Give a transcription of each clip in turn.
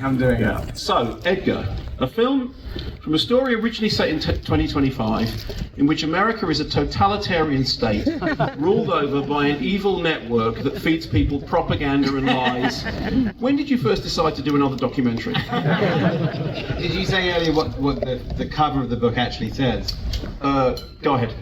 I'm doing Yeah. it. So, Edgar, a film from a story originally set in 2025 in which America is a totalitarian state ruled over by an evil network that feeds people propaganda and lies. When did you first decide to do another documentary? Did you say earlier what the cover of the book actually says? Go ahead.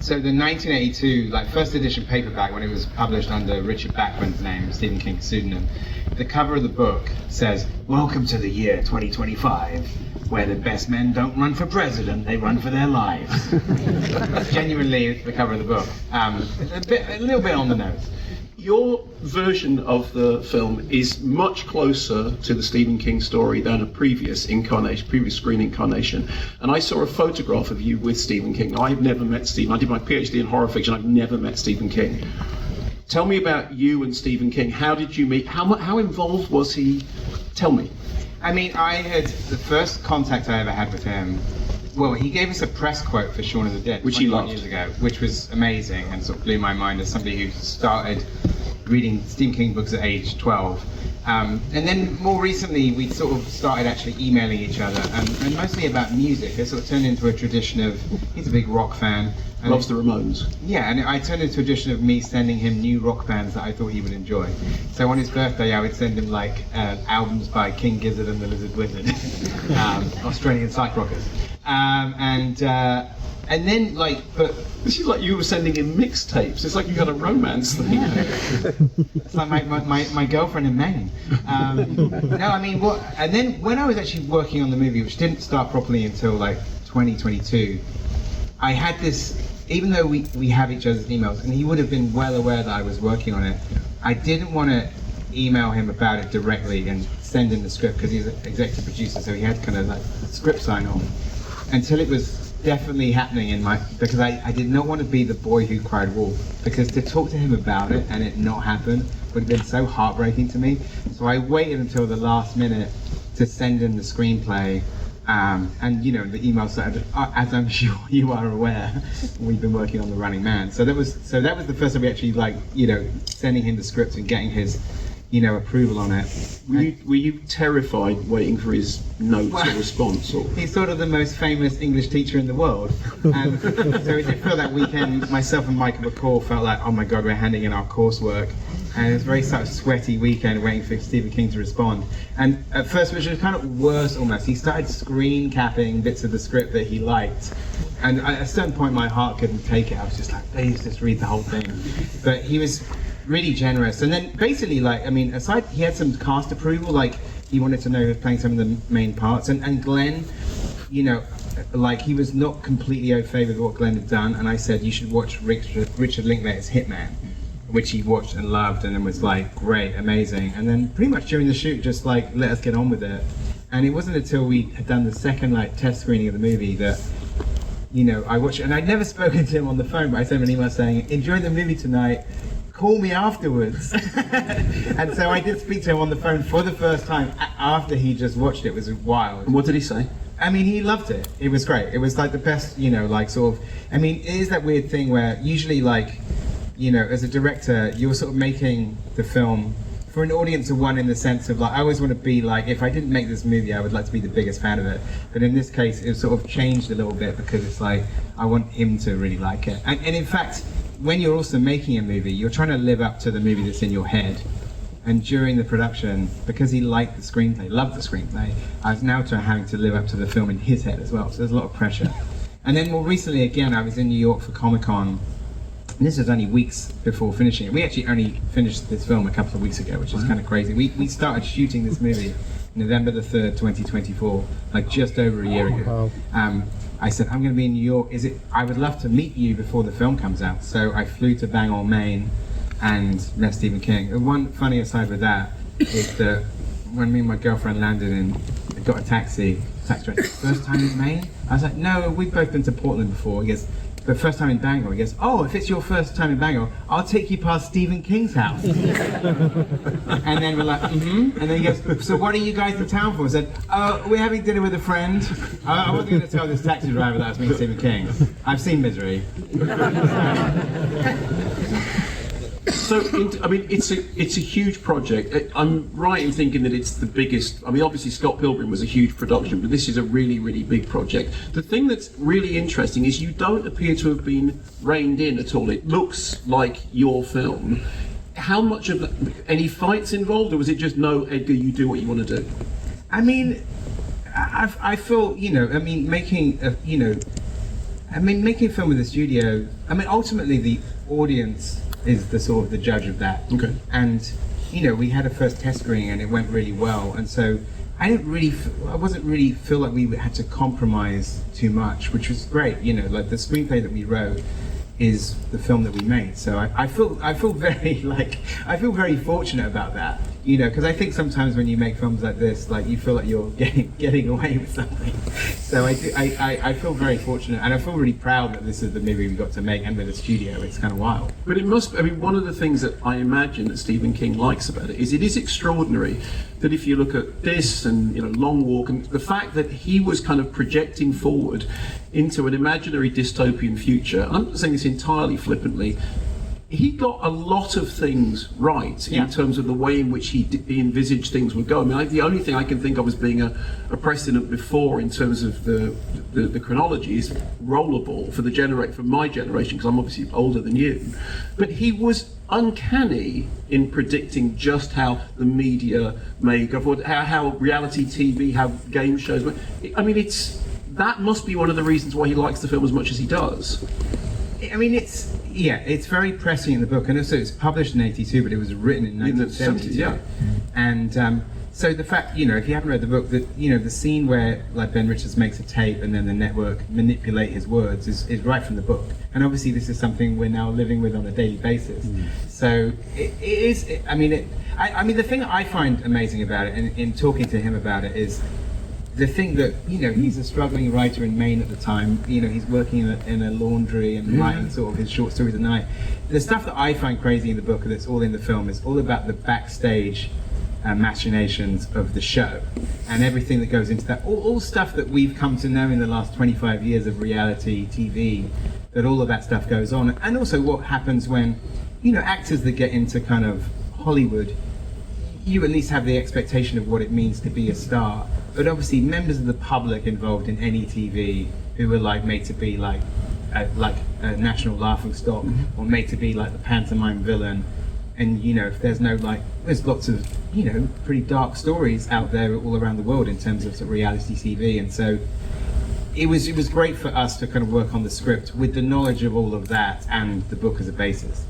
So the 1982, first edition paperback, when it was published under Richard Bachman's name, Stephen King's pseudonym, the cover of the book says, "Welcome to the year 2025, where the best men don't run for president, they run for their lives." That's genuinely the cover of the book. A little bit on the nose. Your version of the film is much closer to the Stephen King story than a previous screen incarnation. And I saw a photograph of you with Stephen King. I've never met Stephen. I did my PhD in horror fiction. I've never met Stephen King. Tell me about you and Stephen King. How did you meet? How involved was he? Tell me. I mean, the first contact I ever had with him, well, he gave us a press quote for Shaun of the Dead, which he 21 loved. years ago, which was amazing and sort of blew my mind as somebody who started reading Stephen King books at age 12. And then more recently, we sort of started actually emailing each other, and mostly about music. It sort of turned into a tradition of, he's a big rock fan. Loves the Ramones. Yeah, and I turned into a tradition of me sending him new rock bands that I thought he would enjoy. So on his birthday, I would send him albums by King Gizzard and the Lizard Wizard, Australian psych rockers. And then but this is like you were sending him mixtapes. It's like you got a romance thing. It's like my girlfriend in Maine. No, I mean what? And then when I was actually working on the movie, which didn't start properly until 2022, I had this. Even though we have each other's emails, and he would have been well aware that I was working on it, I didn't want to email him about it directly and send him the script because he's an executive producer, so he had kind of script sign off until it was definitely happening because I did not want to be the boy who cried wolf, because to talk to him about it and it not happen would have been so heartbreaking to me. So I waited until the last minute to send him the screenplay. And the email started, as I'm sure you are aware, we've been working on The Running Man. So that was the first time we actually sending him the script and getting his approval on it. Were you terrified waiting for his notes or response? Or? He's sort of the most famous English teacher in the world. And so it did feel that weekend, myself and Michael McCall felt like, oh my God, we're handing in our coursework. And it was a very sort of sweaty weekend waiting for Stephen King to respond. And at first, which was kind of worse almost, he started screen capping bits of the script that he liked. And at a certain point, my heart couldn't take it. I was just like, please just read the whole thing. But he was really generous. And then basically, aside, he had some cast approval, he wanted to know who was playing some of the main parts. And Glenn, he was not completely au fait with what Glenn had done. And I said, you should watch Richard Linklater's Hitman, which he watched and loved, and then was great, amazing. And then pretty much during the shoot, just let us get on with it. And it wasn't until we had done the second test screening of the movie that, I watched it. And I'd never spoken to him on the phone, but I sent him an email saying, enjoy the movie tonight, call me afterwards. And so I did speak to him on the phone for the first time after he just watched it. It was wild. And what did he say? I mean, he loved it. It was great. It was the best, it is that weird thing where usually as a director, you're sort of making the film for an audience of one, in the sense of I always want to be if I didn't make this movie, I would like to be the biggest fan of it. But in this case, it sort of changed a little bit because it's I want him to really like it. And in fact, when you're also making a movie, you're trying to live up to the movie that's in your head. And during the production, because he liked the screenplay, loved the screenplay, I was now having to live up to the film in his head as well. So there's a lot of pressure. And then more recently, again, I was in New York for Comic-Con. And this was only weeks before finishing it. We actually only finished this film a couple of weeks ago, which is kind of crazy. We started shooting this movie November the 3rd, 2024, just over a year ago. I said, I'm going to be in New York. I would love to meet you before the film comes out. So I flew to Bangor, Maine, and met Stephen King. And one funny aside with that is that when me and my girlfriend landed I got a taxi driver, first time in Maine? I was like, no, we've both been to Portland before. He goes, but first time in Bangor. He goes, oh, if it's your first time in Bangor, I'll take you past Stephen King's house. And then we're like, mm-hmm. And then he goes, so what are you guys in town for? I said, we're having dinner with a friend. I wasn't going to tell this taxi driver that I was meeting Stephen King. I've seen Misery. I mean, it's a huge project. I'm right in thinking that it's the biggest. I mean, obviously Scott Pilgrim was a huge production, but this is a really, really big project. The thing that's really interesting is you don't appear to have been reined in at all. It looks like your film. How much of any fights involved, or was it just no, Edgar, you do what you want to do? I mean, I feel, I mean, making a film with the studio, I mean, ultimately the audience is the sort of the judge of that. Okay. And, we had a first test screening and it went really well. And so I wasn't really feel like we had to compromise too much, which was great. Like the screenplay that we wrote is the film that we made. So I feel very I feel very fortunate about that. Because I think sometimes when you make films like this, like you feel like you're getting away with something. So I feel very fortunate, and I feel really proud that this is the movie we got to make, and with the studio. It's kind of wild. But it must. I mean, one of the things that I imagine that Stephen King likes about it is extraordinary that if you look at this and Long Walk, and the fact that he was kind of projecting forward into an imaginary dystopian future. I'm not saying this entirely flippantly. He got a lot of things right in terms of the way in which he envisaged things would go. I mean, the only thing I can think of as being a precedent before in terms of the chronology is Rollerball for my generation, because I'm obviously older than you. But he was uncanny in predicting just how the media may go forward, how reality TV, how game shows. I mean, that must be one of the reasons why he likes the film as much as he does. I mean, it's very pressing in the book, and also it's published in '82, but it was written in 1972. Yeah. And so the fact, if you haven't read the book, that the scene where like Ben Richards makes a tape and then the network manipulate his words is right from the book. And obviously, this is something we're now living with on a daily basis. So it is. I mean, the thing I find amazing about it, and in talking to him about it, is the thing that he's a struggling writer in Maine at the time. He's working in a laundry and writing sort of his short stories at night. The stuff that I find crazy in the book that's all in the film is all about the backstage machinations of the show and everything that goes into that. All stuff that we've come to know in the last 25 years of reality TV. That all of that stuff goes on, and also what happens when actors that get into kind of Hollywood. You at least have the expectation of what it means to be a star. But obviously members of the public involved in any TV who are like made to be like a national laughingstock or made to be like the pantomime villain. And if there's there's lots of pretty dark stories out there all around the world in terms of reality TV. And so it was great for us to kind of work on the script with the knowledge of all of that and the book as a basis.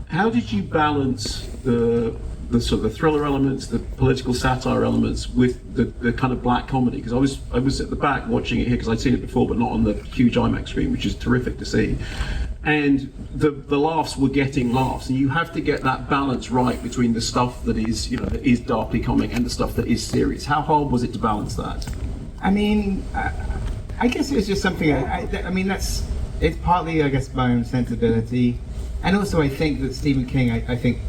How did you balance the sort of the thriller elements, the political satire elements, with the kind of black comedy? Because I was at the back watching it here because I'd seen it before, but not on the huge IMAX screen, which is terrific to see. And the laughs were getting laughs, and you have to get that balance right between the stuff that is that is darkly comic and the stuff that is serious. How hard was it to balance that? I mean, I guess it was just something. I mean, it's partly I guess my own sensibility, and also I think that Stephen King, I think.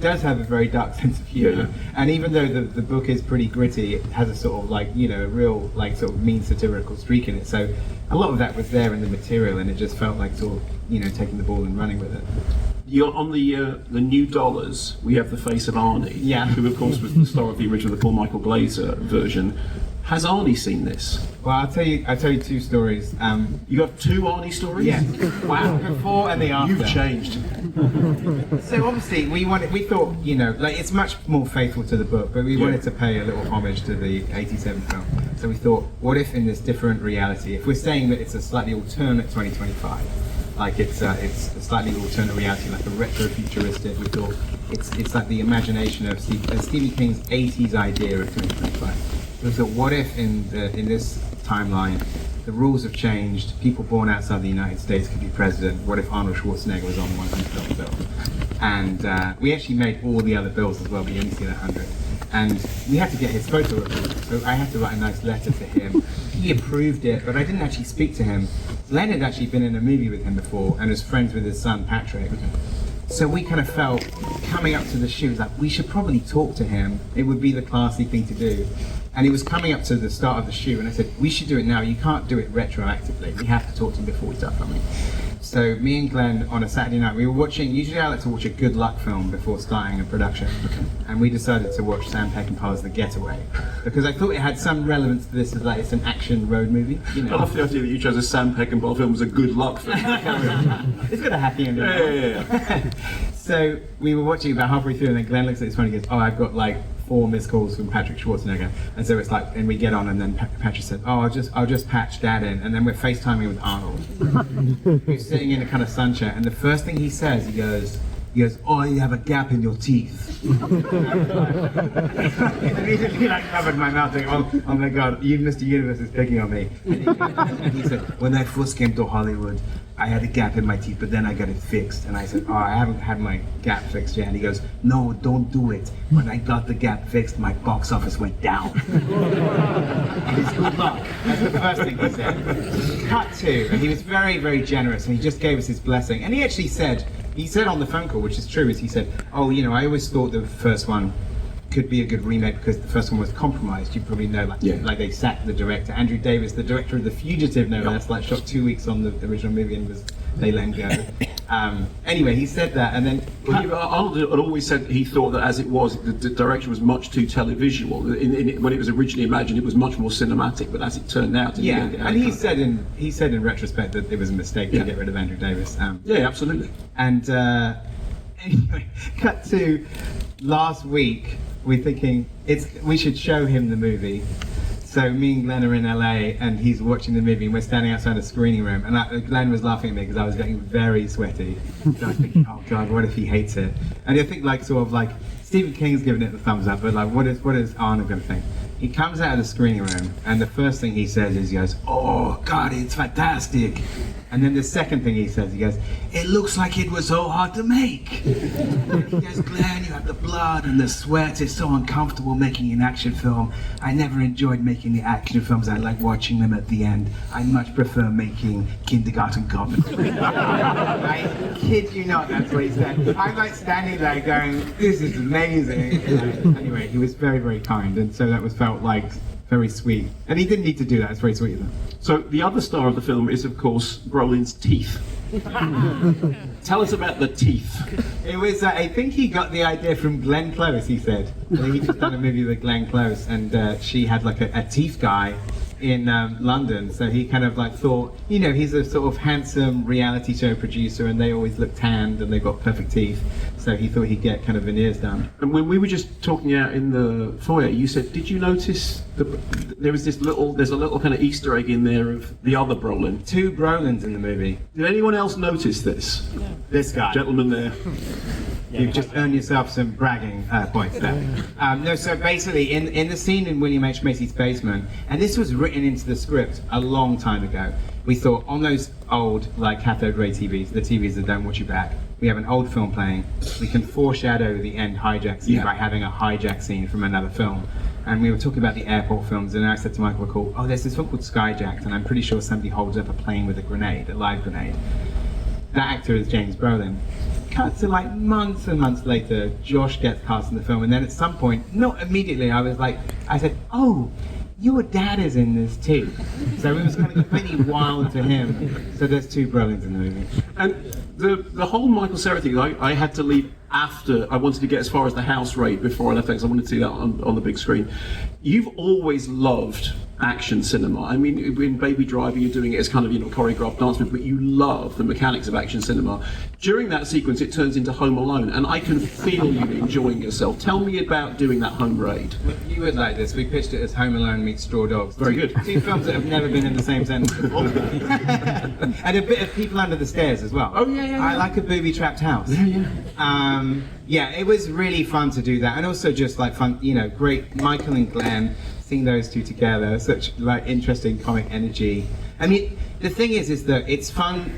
Does have a very dark sense of humor, and even though the book is pretty gritty, it has a sort of a real sort of mean satirical streak in it. So a lot of that was there in the material, and it just felt like sort of taking the ball and running with it. You're on the new dollars. We have the face of Arnie, who of course was the star of the original, the Paul Michael Glaser version. Has Arnie seen this? Well, I'll tell you two stories. You got two Arnie stories? Yeah. Wow. Before and the after. You've changed. So obviously we thought it's much more faithful to the book, but we wanted to pay a little homage to the '87 film. So we thought, what if in this different reality, if we're saying that it's a slightly alternate 2025, like it's a slightly alternate reality, like a retro-futuristic, we thought it's like the imagination of Stephen King's '80s idea of 2025. We thought, what if in this timeline, the rules have changed, people born outside the United States could be president, what if Arnold Schwarzenegger was on one of these bills? And we actually made all the other bills as well, we only seen 100. And we had to get his photo approved, so I had to write a nice letter to him. He approved it, but I didn't actually speak to him. Len had actually been in a movie with him before and was friends with his son, Patrick. So we kind of felt, coming up to the shoot, like we should probably talk to him. It would be the classy thing to do. And he was coming up to the start of the shoot, and I said, we should do it now. You can't do it retroactively. We have to talk to him before we start filming. So me and Glenn on a Saturday night, we were watching, usually I like to watch a good luck film before starting a production. And we decided to watch Sam Peckinpah's The Getaway. Because I thought it had some relevance to this, as like it's an action road movie. You I know. love the idea that you chose a Sam Peckinpah film as a good luck film. It's got a happy ending. Yeah. So we were watching about halfway through, and then Glenn looks at his phone and goes, "Oh, I've got like 4 missed calls from Patrick Schwarzenegger." And so it's like, and we get on, and then Patrick said, "Oh, I'll just patch Dad in," and then we're FaceTiming with Arnold, who's sitting in a kind of sun chair, and the first thing he says, he goes, "Oh, you have a gap in your teeth." Immediately, like, covered my mouth, like, oh my God, Mr. Universe is picking on me. And he said, "When I first came to Hollywood, I had a gap in my teeth, but then I got it fixed." And I said, "Oh, I haven't had my gap fixed yet." And he goes, "No, don't do it. When I got the gap fixed, my box office went down." And it's good luck. That's the first thing he said. Cut to, and he was very, very generous, and he just gave us his blessing. And he actually said on the phone call, which is true, is he said, "Oh, you know, I always thought the first one could be a good remake because the first one was compromised." You probably know, like they sacked the director, Andrew Davis, the director of The Fugitive, no less, like shot 2 weeks on the original movie and they let him go. Anyway, he said that, and then Arnold had always said he thought that as it was, the direction was much too televisual. When it was originally imagined, it was much more cinematic, but as it turned out, and he said in retrospect that it was a mistake to get rid of Andrew Davis. Yeah, absolutely. And anyway, cut to last week. We're thinking we should show him the movie. So me and Glenn are in LA, and he's watching the movie, and we're standing outside a screening room, and Glenn was laughing at me because I was getting very sweaty. So I was thinking, oh God, what if he hates it? And I think Stephen King's giving it the thumbs up, but like, what is Arnold going to think? He comes out of the screening room, and the first thing he says is, he goes, "Oh God, it's fantastic." And then the second thing he says, he goes, "It looks like it was so hard to make." And he goes, "Glenn, you have the blood and the sweat. It's so uncomfortable making an action film. I never enjoyed making the action films. I like watching them at the end. I much prefer making Kindergarten Cop." I kid you not, that's what he said. I'm like standing there going, "This is amazing." Anyway, he was very, very kind, and so that felt like very sweet. And he didn't need to do that. It's very sweet of him. So the other star of the film is, of course, Brolin's teeth. Tell us about the teeth. It was, I think he got the idea from Glenn Close, he said. I think he just done a movie with Glenn Close, and she had like a teeth guy in London, so he kind of like thought, you know, he's a sort of handsome reality show producer, and they always look tanned and they've got perfect teeth, so he thought he'd get kind of veneers done. And when we were just talking out in the foyer, you said, did you notice there's a little kind of Easter egg in there of the other Brolin? 2 Brolins in the movie. Did anyone else notice this? Yeah. This guy. Gentleman there. You've just earned yourself some bragging points there. No, so basically, in the scene in William H. Macy's basement, and this was written into the script a long time ago, we thought on those old, like, cathode ray TVs, the TVs that don't watch you back, we have an old film playing, we can foreshadow the end hijack scene by having a hijack scene from another film. And we were talking about the airport films, and I said to Michael McCall, "Oh, there's this film called Skyjacked, and I'm pretty sure somebody holds up a plane with a grenade, a live grenade." That actor is James Brolin. Cut to like months and months later, Josh gets cast in the film, and then at some point, not immediately, I said, "Oh, your dad is in this too." So it was kind of completely wild to him. So there's 2 Brolins in the movie. And the whole Michael Cera thing, I had to leave after. I wanted to get as far as the house raid before I left because I wanted to see that on the big screen. You've always loved action cinema. I mean, in Baby Driver, you're doing it as kind of, choreographed dance moves, but you love the mechanics of action cinema. During that sequence, it turns into Home Alone, and I can feel you enjoying yourself. Tell me about doing that home raid. You would like this. We pitched it as Home Alone meets Straw Dogs. Very good. 2 films that have never been in the same sentence before. And a bit of People Under the Stairs as well. Oh, yeah. I like a booby-trapped house. Yeah. It was really fun to do that, and also just like fun, great Michael and Glenn, seeing those 2 together, such like interesting comic energy. I mean, the thing is that it's fun.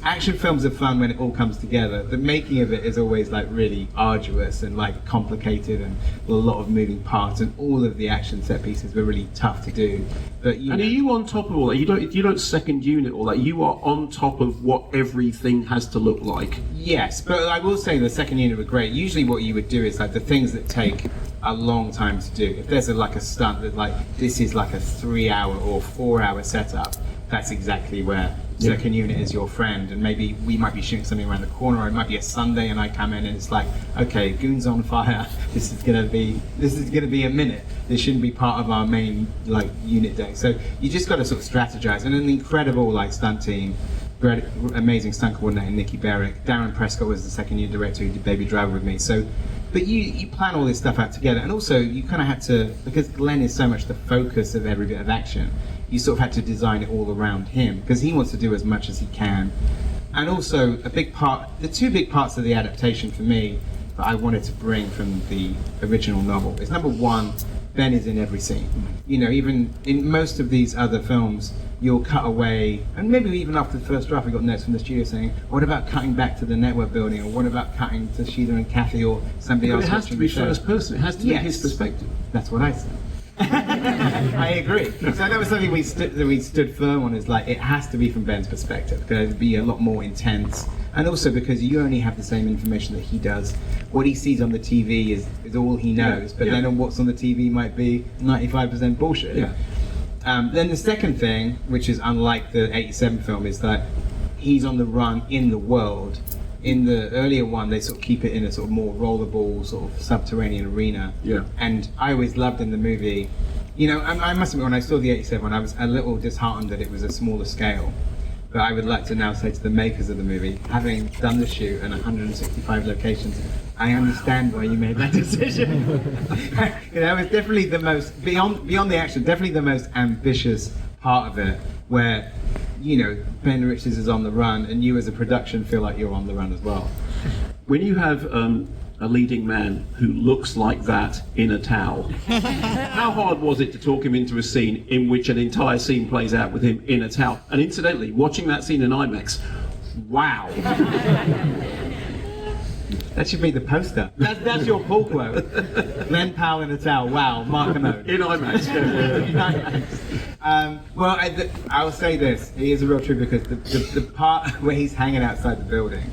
Action films are fun when it all comes together. The making of it is always like really arduous and like complicated, and a lot of moving parts, and all of the action set pieces were really tough to do. But are you on top of all that? You don't second unit all that. You are on top of what everything has to look like. Yes, but I will say the second unit were great. Usually, what you would do is like the things that take a long time to do. If there's a stunt that like this is like a 3-hour or 4-hour setup, that's exactly where second unit is your friend, and maybe we might be shooting something around the corner, or it might be a Sunday and I come in and it's like, okay, goons on fire, this is gonna be a minute. This shouldn't be part of our main like unit day. So you just got to sort of strategize, and an incredible like stunt team, great, amazing stunt coordinator Nikki Berwick. Darren Prescott was the second unit director who did Baby Driver with me. So, but you plan all this stuff out together, and also you kind of had to, because Glenn is so much the focus of every bit of action, you sort of had to design it all around him, because he wants to do as much as he can. And also a big part, the two big parts of the adaptation for me that I wanted to bring from the original novel is, number one, Ben is in every scene. You know, even in most of these other films, you'll cut away, and maybe even after the first draft, we got notes from the studio saying, what about cutting back to the network building, or what about cutting to Sheila and Kathy, or somebody else? It has to be first person. It has to be his perspective. That's what I said. I agree. So that was something we stood firm on. Is like, it has to be from Ben's perspective, because it'd be a lot more intense, and also because you only have the same information that he does. What he sees on the TV is all he knows, but then what's on the TV might be 95% bullshit. Yeah. Then the second thing, which is unlike the 87 film, is that he's on the run in the world. In the earlier one, they sort of keep it in a sort of more rollerball, sort of subterranean arena. Yeah. And I always loved in the movie, you know, I must admit, when I saw the 87 one, I was a little disheartened that it was a smaller scale. But I would like to now say to the makers of the movie, having done the shoot in 165 locations, I understand why you made that decision. You know, it's definitely the most, beyond the action, definitely the most ambitious part of it, where, you know, Ben Richards is on the run, and you as a production feel like you're on the run as well. When you have a leading man who looks like that in a towel, how hard was it to talk him into a scene in which an entire scene plays out with him in a towel? And incidentally, watching that scene in IMAX, wow. That should be the poster. That's your pull quote. Glenn Powell in a towel. Wow, Mark Kermode. In IMAX. In IMAX. Well, I'll say this. It is a real truth, because the part where he's hanging outside the building,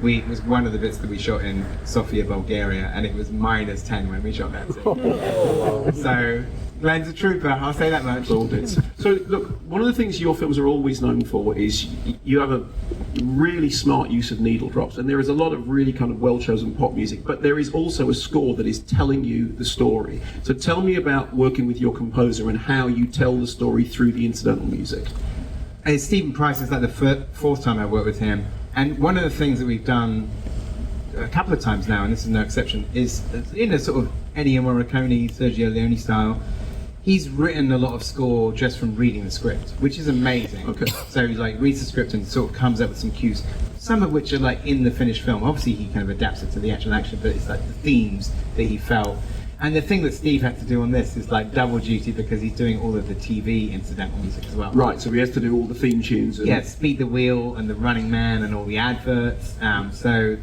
it was one of the bits that we shot in Sofia, Bulgaria, and it was -10 when we shot that scene. So Glenn's a trooper, I'll say that much. So look, one of the things your films are always known for is you have a really smart use of needle drops, and there is a lot of really kind of well-chosen pop music, but there is also a score that is telling you the story. So tell me about working with your composer and how you tell the story through the incidental music. Stephen Price is like the fourth time I worked with him, and one of the things that we've done a couple of times now, and this is no exception, is in a sort of Ennio Morricone, Sergio Leone style. He's written a lot of score just from reading the script, which is amazing. Okay. So he like reads the script and sort of comes up with some cues, some of which are like in the finished film. Obviously he kind of adapts it to the actual action, but it's like the themes that he felt. And the thing that Steve had to do on this is like double duty, because he's doing all of the TV incidental music as well. Right, so he has to do all the theme tunes. Yeah, Speed the Wheel and The Running Man and all the adverts. So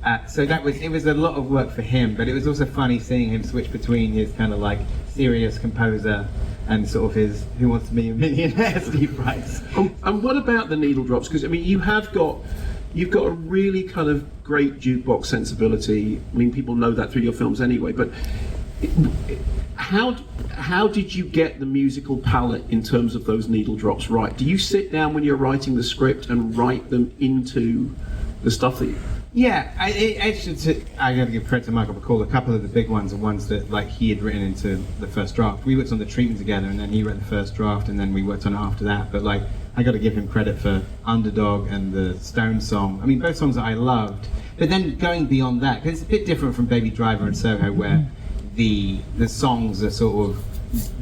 it was a lot of work for him, but it was also funny seeing him switch between his kind of like serious composer and sort of his Who Wants to Be a Millionaire Steve Price. And what about the needle drops? Because I mean, you've got a really kind of great jukebox sensibility. I mean, people know that through your films anyway, but how did you get the musical palette in terms of those needle drops right? Do you sit down when you're writing the script and write them into the stuff that you... Yeah, I got to give credit to Michael McCall. A couple of the big ones are ones that like he had written into the first draft. We worked on the treatment together, and then he wrote the first draft, and then we worked on it after that. But like, I got to give him credit for Underdog and the Stone song. I mean, both songs that I loved. But then going beyond that, because it's a bit different from Baby Driver and Soho, where the songs are sort of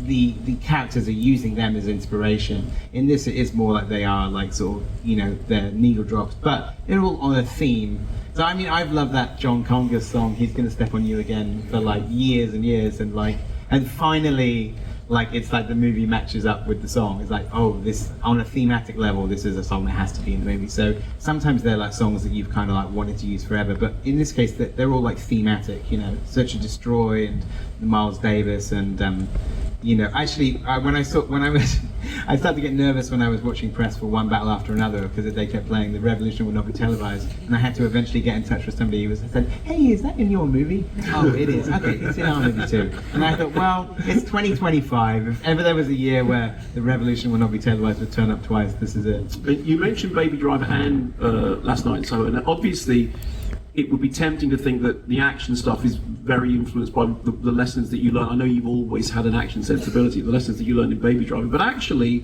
the characters are using them as inspiration. In this, it is more like they are like sort of, you know, they're needle drops, but they're all on a theme. So I mean, I've loved that John Conger's song, He's Gonna Step on You Again, for like years and years, and finally, like, it's like the movie matches up with the song. It's like, oh, this, on a thematic level, this is a song that has to be in the movie. So sometimes they're like songs that you've kind of like wanted to use forever, but in this case, they're all like thematic, you know, Search and Destroy and Miles Davis and actually, I started to get nervous when I was watching press for One Battle After Another because they kept playing The Revolution Will Not Be Televised, and I had to eventually get in touch with somebody who said, "Hey, is that in your movie?" "Oh, it is. Okay, it's in our movie too." And I thought, well, it's 2025. If ever there was a year where The Revolution Will Not Be Televised would turn up twice, this is it. You mentioned Baby Driver and Last Night in Soho, and obviously it would be tempting to think that the action stuff is very influenced by the lessons that you learn. I know you've always had an action sensibility, the lessons that you learned in Baby Driver, but actually,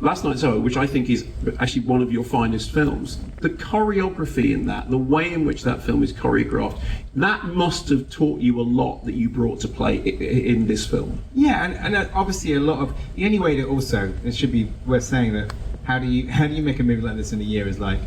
Last Night in Soho, which I think is actually one of your finest films, the choreography in that, the way in which that film is choreographed, that must have taught you a lot that you brought to play in this film. Yeah, and obviously a lot of, the only way to also, it should be worth saying that how do you make a movie like this in a year is like,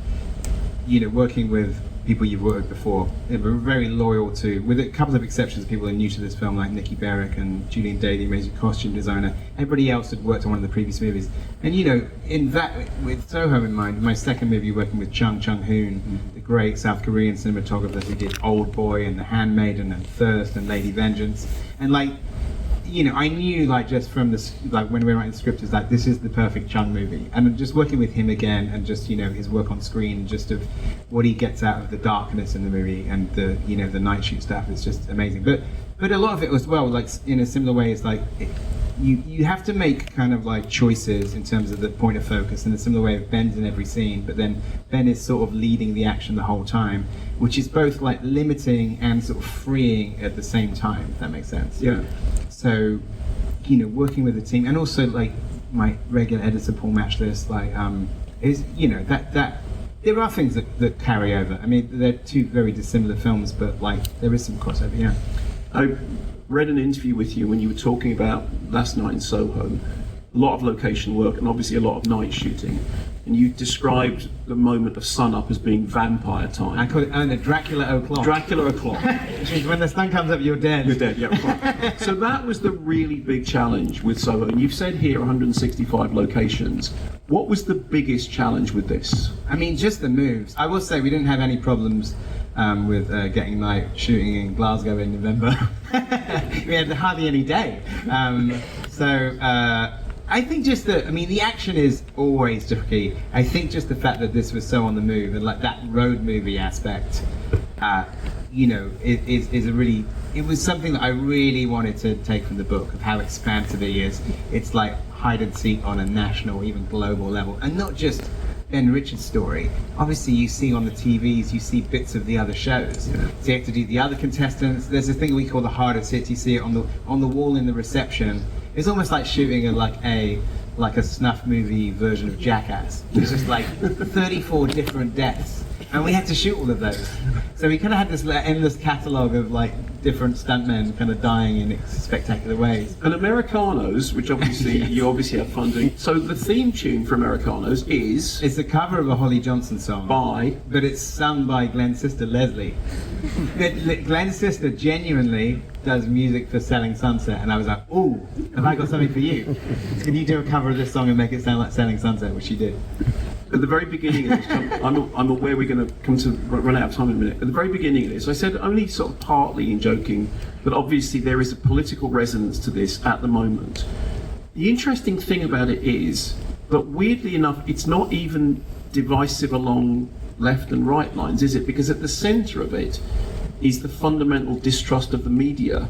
working with people you've worked with before. They were very loyal to, with a couple of exceptions, people who are new to this film, like Nikki Berwick and Julian Day, the amazing costume designer. Everybody else had worked on one of the previous movies. And in that, with Soho in mind, my second movie working with Chung Hoon, the great South Korean cinematographer who did Old Boy and The Handmaiden and Thirst and Lady Vengeance. And I knew just from this, when we were writing the script, is this is the perfect Chung movie. And just working with him again, and just his work on screen, just of what he gets out of the darkness in the movie and the the night shoot stuff is just amazing. But a lot of it as well, in a similar way, is you have to make kind of choices in terms of the point of focus. In a similar way, Ben's in every scene, but then Ben is sort of leading the action the whole time, which is both limiting and sort of freeing at the same time. If that makes sense. Yeah. So, working with the team, and also my regular editor Paul Matchless, is that there are things that carry over. I mean, they're two very dissimilar films, but there is some crossover. Yeah. I read an interview with you when you were talking about Last Night in Soho, a lot of location work and obviously a lot of night shooting. And you described the moment of sunup as being vampire time. I call it Dracula o'clock. Dracula o'clock. Which means when the sun comes up, you're dead. You're dead, yeah, right. So that was the really big challenge with Soho. And you've said here 165 locations. What was the biggest challenge with this? I mean, just the moves. I will say we didn't have any problems with getting night shooting in Glasgow in November. We had hardly any day. I think the action is always tricky. I think just the fact that this was so on the move and that road movie aspect, is a really, it was something that I really wanted to take from the book of how expansive it is. It's like hide and seek on a national, even global level, and not just Ben Richards' story. Obviously, you see on the TVs, you see bits of the other shows. Yeah. So you have to do the other contestants. There's a thing we call the hardest hit. You see it on the wall in the reception. It's almost like shooting a snuff movie version of Jackass. It's just 34 different deaths, and we had to shoot all of those. So we kind of had this endless catalogue of different stuntmen kind of dying in spectacular ways. And Americanos, which obviously Yes. you obviously have funding. So the theme tune for Americanos is It's a cover of a Holly Johnson song. by. But it's sung by Glenn's sister, Leslie. Glenn's sister genuinely does music for Selling Sunset, and I was like, ooh, have I got something for you? Can you do a cover of this song and make it sound like Selling Sunset, which she did. At the very beginning of this, I'm aware we're going to come to run out of time in a minute. At the very beginning of this, I said only sort of partly in joking, but obviously there is a political resonance to this at the moment. The interesting thing about it is that weirdly enough, it's not even divisive along left and right lines, is it? Because at the centre of it is the fundamental distrust of the media,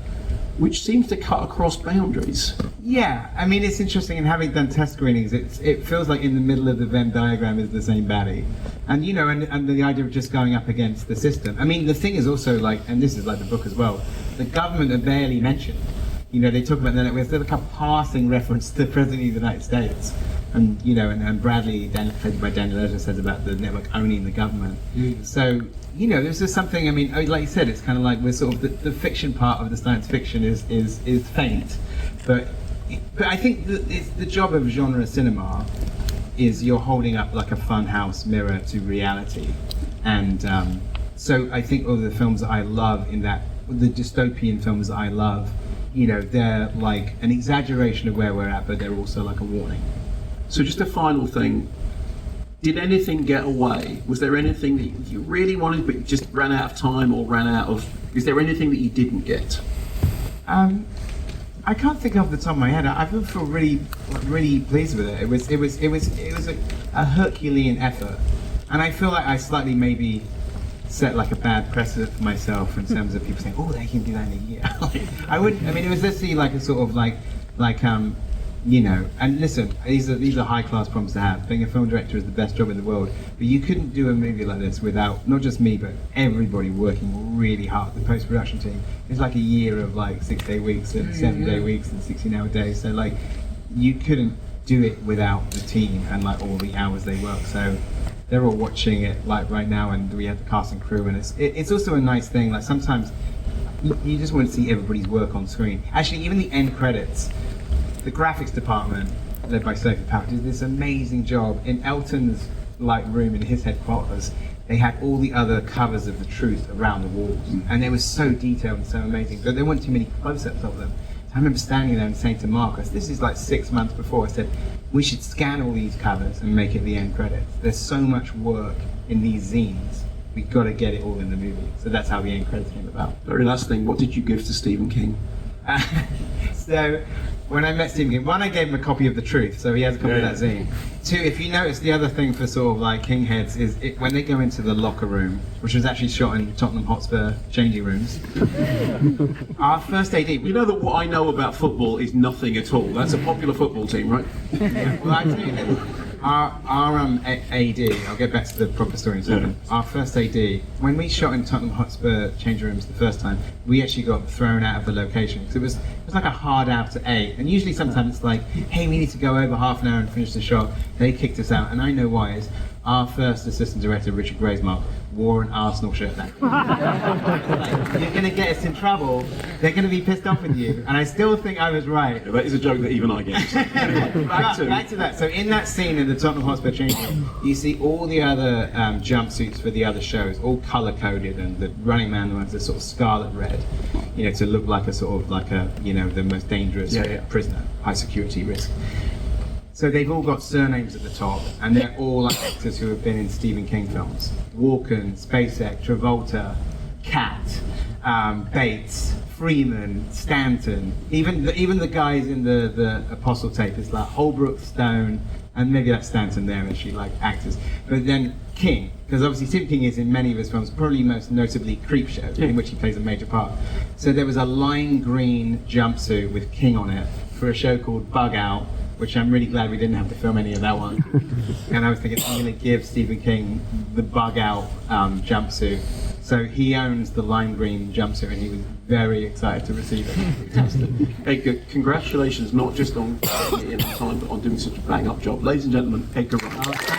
which seems to cut across boundaries. Yeah, I mean, it's interesting, and having done test screenings, it feels like in the middle of the Venn diagram is the same baddie. And and the idea of just going up against the system. I mean, the thing is also and this is the book as well, the government are barely mentioned. They talk about the network, there's like a passing reference to the President of the United States. And and Bradley, played by Daniel Erger, says about the network owning the government. So there's just something. I mean, like you said, it's kind of we're sort of the fiction part of the science fiction is faint, but I think it's the job of genre cinema is you're holding up like a funhouse mirror to reality, and so I think all the films that I love the dystopian films that I love, they're like an exaggeration of where we're at, but they're also like a warning. So just a final thing, did anything get away? Was there anything that you really wanted but you just ran out of time or is there anything that you didn't get? I I can't think off the top of my head. I feel really pleased with it. It was a Herculean effort, and I feel like I slightly maybe set like a bad precedent for myself in terms of people saying, "Oh, they can do that in a year." Like, I wouldn't. I mean, it was literally like a sort of like you know. And listen, these are high class problems to have. Being a film director is the best job in the world, but you couldn't do a movie like this without not just me, but everybody working really hard. The post production team. It's like a year of like 6-day weeks and 7-day weeks and 16-hour days. So like, you couldn't do it without the team and like all the hours they work. So they're all watching it like right now, and we have the cast and crew, and it's also a nice thing. Like sometimes you just want to see everybody's work on screen. Actually, even the end credits, the graphics department led by Sophie Powell did this amazing job in Elton's like room in his headquarters. They had all the other covers of The Truth around the walls, and they were so detailed and so amazing, but there weren't too many close-ups of them. So I remember standing there and saying to Marcus, this is like 6 months before, I said, we should scan all these covers and make it the end credits. There's so much work in these zines, we've got to get it all in the movie. So that's how the end credits came about. Very last thing, what did you give to Stephen King? So when I met Stephen King, one, I gave him a copy of The Truth, so he has a copy of that zine. Two, if you notice, the other thing for sort of like King heads is when they go into the locker room, which was actually shot in Tottenham Hotspur changing rooms. Our first AD. You know that what I know about football is nothing at all. That's a popular football team, right? Well, I tell you this, our AD, I'll get back to the proper story in a second. Our first AD, when we shot in Tottenham Hotspur change rooms the first time, we actually got thrown out of the location because it was like a hard out to 8, and usually sometimes it's like, hey, we need to go over half an hour and finish the shot. They kicked us out, and I know why. Is our first assistant director, Richard Graysmark, wore an Arsenal shirt that day. Like, you're going to get us in trouble. They're going to be pissed off with you. And I still think I was right. Yeah, that is a joke that even I get. Back to that. So in that scene in the Tottenham Hotspur change room, you see all the other jumpsuits for the other shows, all color-coded, and the Running Man ones are sort of scarlet red, you know, to look like a sort of like a, you know, the most dangerous prisoner, high security risk. So they've all got surnames at the top, and they're all like actors who have been in Stephen King films. Walken, Spacek, Travolta, Cat, Bates, Freeman, Stanton, even the guys in the Apostle tape is like Holbrook, Stone, and maybe that's Stanton there, actually, like actors. But then King, because obviously Stephen King is in many of his films, probably most notably Creepshow, in which he plays a major part. So there was a lime green jumpsuit with King on it for a show called Bug Out, which I'm really glad we didn't have to film any of that one. And I was thinking, I'm going to give Stephen King the Bug Out jumpsuit. So he owns the lime green jumpsuit, and he was very excited to receive it. Edgar, congratulations not just on getting it in time, but on doing such a bang-up job. Ladies and gentlemen, Edgar Wright.